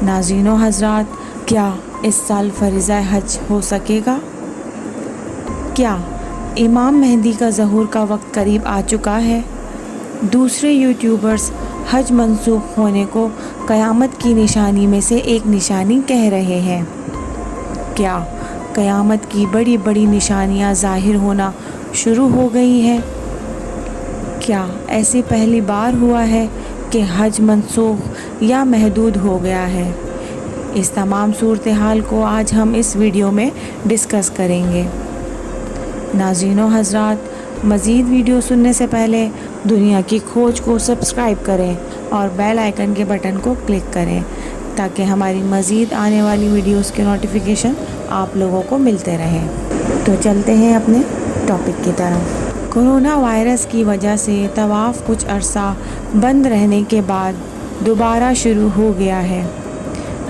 ناظرین و حضرات، کیا اس سال فریضہ حج ہو سکے گا؟ کیا امام مہدی کا ظہور کا وقت قریب آ چکا ہے؟ دوسرے یوٹیوبرز حج منسوخ ہونے کو قیامت کی نشانی میں سے ایک نشانی کہہ رہے ہیں۔ کیا قیامت کی بڑی بڑی نشانیاں ظاہر ہونا شروع ہو گئی ہیں؟ کیا ایسی پہلی بار ہوا ہے کہ حج منسوخ یا محدود ہو گیا ہے؟ اس تمام صورتحال کو آج ہم اس ویڈیو میں ڈسکس کریں گے۔ ناظرین و حضرات، مزید ویڈیو سننے سے پہلے دنیا کی کھوج کو سبسکرائب کریں اور بیل آئیکن کے بٹن کو کلک کریں تاکہ ہماری مزید آنے والی ویڈیوز کے نوٹیفیکیشن آپ لوگوں کو ملتے رہیں۔ تو چلتے ہیں اپنے ٹاپک کی طرف۔ کورونا وائرس کی وجہ سے طواف کچھ عرصہ بند رہنے کے بعد دوبارہ شروع ہو گیا ہے۔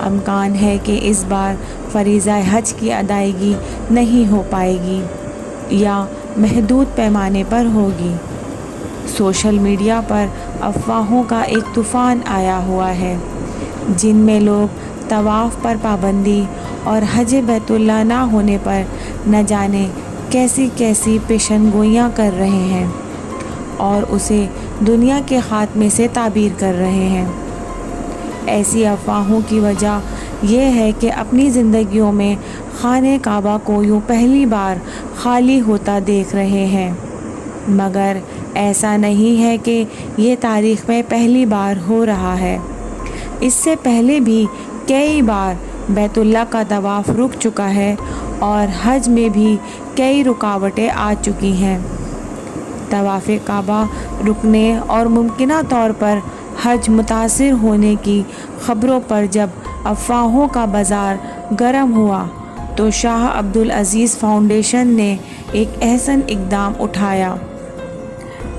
امکان ہے کہ اس بار فریضہ حج کی ادائیگی نہیں ہو پائے گی یا محدود پیمانے پر ہوگی۔ سوشل میڈیا پر افواہوں کا ایک طوفان آیا ہوا ہے جن میں لوگ طواف پر پابندی اور حج بیت اللہ نہ ہونے پر نہ جانے کیسی کیسی پیشن گوئیاں کر رہے ہیں اور اسے دنیا کے خاتمے سے تعبیر کر رہے ہیں۔ ایسی افواہوں کی وجہ یہ ہے کہ اپنی زندگیوں میں خانہ کعبہ کو یوں پہلی بار خالی ہوتا دیکھ رہے ہیں، مگر ایسا نہیں ہے کہ یہ تاریخ میں پہلی بار ہو رہا ہے۔ اس سے پہلے بھی کئی بار بیت اللہ کا طواف رک چکا ہے اور حج میں بھی کئی رکاوٹیں آ چکی ہیں۔ طواف کعبہ رکنے اور ممکنہ طور پر حج متاثر ہونے کی خبروں پر جب افواہوں کا بازار گرم ہوا تو شاہ عبدالعزیز فاؤنڈیشن نے ایک احسن اقدام اٹھایا۔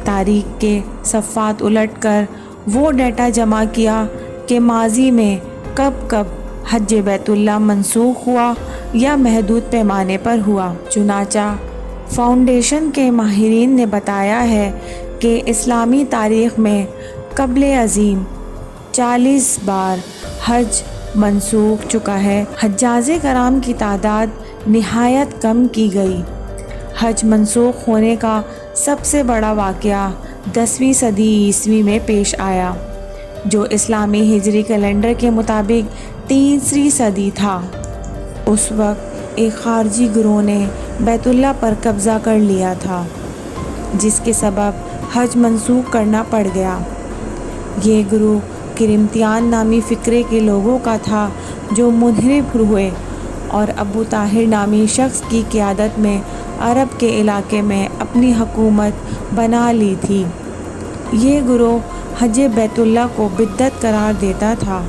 تاریخ کے صفحات الٹ کر وہ ڈیٹا جمع کیا کہ ماضی میں کب کب حج بیت اللہ منسوخ ہوا یا محدود پیمانے پر ہوا۔ چنانچہ فاؤنڈیشن کے ماہرین نے بتایا ہے کہ اسلامی تاریخ میں قبل ازیں 40 بار حج منسوخ چکا ہے۔ حجاج کرام کی تعداد نہایت کم کی گئی۔ حج منسوخ ہونے کا سب سے بڑا واقعہ 10ویں صدی عیسوی میں پیش آیا، جو اسلامی ہجری کیلنڈر کے مطابق تیسری صدی تھا۔ اس وقت ایک خارجی گروہ نے بیت اللہ پر قبضہ کر لیا تھا، جس کے سبب حج منسوخ کرنا پڑ گیا۔ یہ گروہ کرمتیان نامی فقرے کے لوگوں کا تھا جو منحرف ہوئے اور ابو طاہر نامی شخص کی قیادت میں عرب کے علاقے میں اپنی حکومت بنا لی تھی۔ یہ گروہ حج بیت اللہ کو بدعت قرار دیتا تھا۔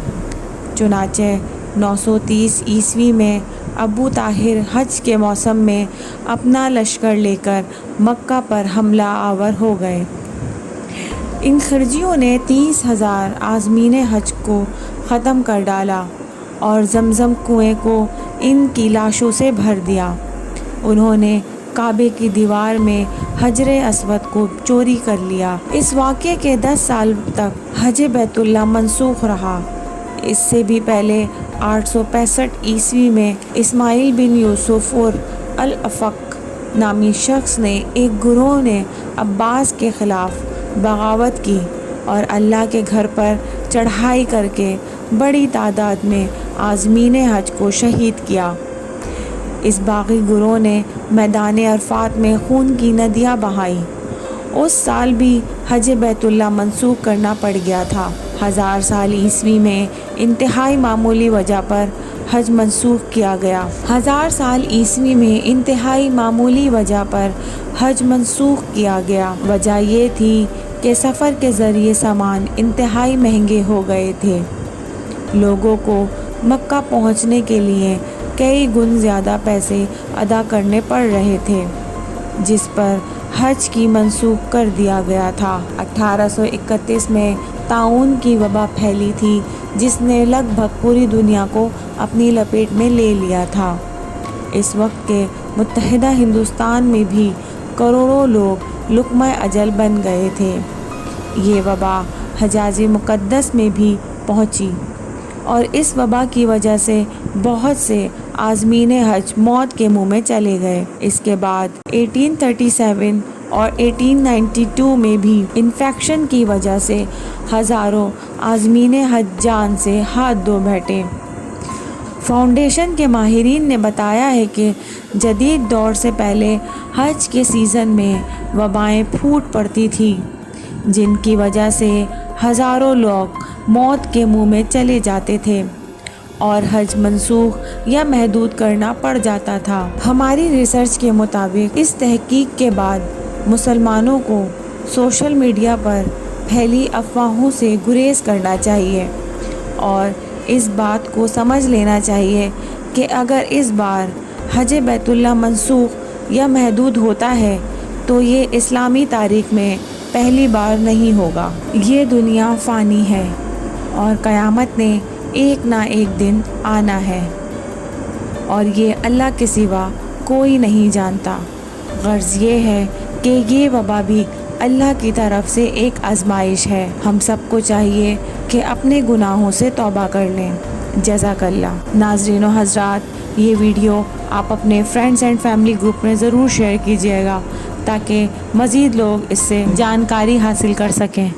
چنانچہ 930 عیسوی میں ابو طاہر حج کے موسم میں اپنا لشکر لے کر مکہ پر حملہ آور ہو گئے۔ ان خرجیوں نے 30,000 عازمین حج کو ختم کر ڈالا اور زمزم کنویں کو ان کی لاشوں سے بھر دیا۔ انہوں نے کعبے کی دیوار میں حجر اسود کو چوری کر لیا۔ اس واقعے کے 10 سال تک حج بیت اللہ منسوخ رہا۔ اس سے بھی پہلے 865 عیسوی میں اسماعیل بن یوسف اور الافق نامی شخص نے ایک گروہ نے عباس کے خلاف بغاوت کی اور اللہ کے گھر پر چڑھائی کر کے بڑی تعداد میں عازمین حج کو شہید کیا۔ اس باغی گروہ نے میدان عرفات میں خون کی ندیاں بہائیں۔ اس سال بھی حج بیت اللہ منسوخ کرنا پڑ گیا تھا۔ 1000 سال عیسوی میں انتہائی معمولی وجہ پر حج منسوخ کیا گیا۔ 1000 سال عیسوی میں انتہائی معمولی وجہ پر حج منسوخ کیا گیا۔ وجہ یہ تھی کہ سفر کے ذریعے سامان انتہائی مہنگے ہو گئے تھے۔ لوگوں کو مکہ پہنچنے کے لیے کئی گن زیادہ پیسے ادا کرنے پڑ رہے تھے، جس پر حج کی منسوخ کر دیا گیا تھا۔ 1831 میں طاعون کی وبا پھیلی تھی جس نے لگ بھگ پوری دنیا کو اپنی لپیٹ میں لے لیا تھا۔ اس وقت کے متحدہ ہندوستان میں بھی کروڑوں لوگ لقمہ اجل بن گئے تھے۔ یہ وبا حجاز مقدس میں بھی پہنچی اور اس وبا کی وجہ سے بہت سے عازمین حج موت کے منہ میں چلے گئے۔ اس کے بعد 1837 اور 1892 میں بھی انفیکشن کی وجہ سے ہزاروں عازمین حج جان سے ہاتھ دھو بیٹھے۔ فاؤنڈیشن کے ماہرین نے بتایا ہے کہ جدید دور سے پہلے حج کے سیزن میں وبائیں پھوٹ پڑتی تھیں، جن کی وجہ سے ہزاروں لوگ موت کے منہ میں چلے جاتے تھے اور حج منسوخ یا محدود کرنا پڑ جاتا تھا۔ ہماری ریسرچ کے مطابق اس تحقیق کے بعد مسلمانوں کو سوشل میڈیا پر پھیلی افواہوں سے گریز کرنا چاہیے اور اس بات کو سمجھ لینا چاہیے کہ اگر اس بار حج بیت اللہ منسوخ یا محدود ہوتا ہے تو یہ اسلامی تاریخ میں پہلی بار نہیں ہوگا۔ یہ دنیا فانی ہے اور قیامت نے ایک نہ ایک دن آنا ہے اور یہ اللہ کے سوا کوئی نہیں جانتا۔ غرض یہ ہے کہ یہ وبا بھی اللہ کی طرف سے ایک آزمائش ہے۔ ہم سب کو چاہیے کہ اپنے گناہوں سے توبہ کر لیں۔ جزاک اللہ۔ ناظرین و حضرات، یہ ویڈیو آپ اپنے فرینڈز اینڈ فیملی گروپ میں ضرور شیئر کیجیے گا تاکہ مزید لوگ اس سے جانکاری حاصل کر سکیں۔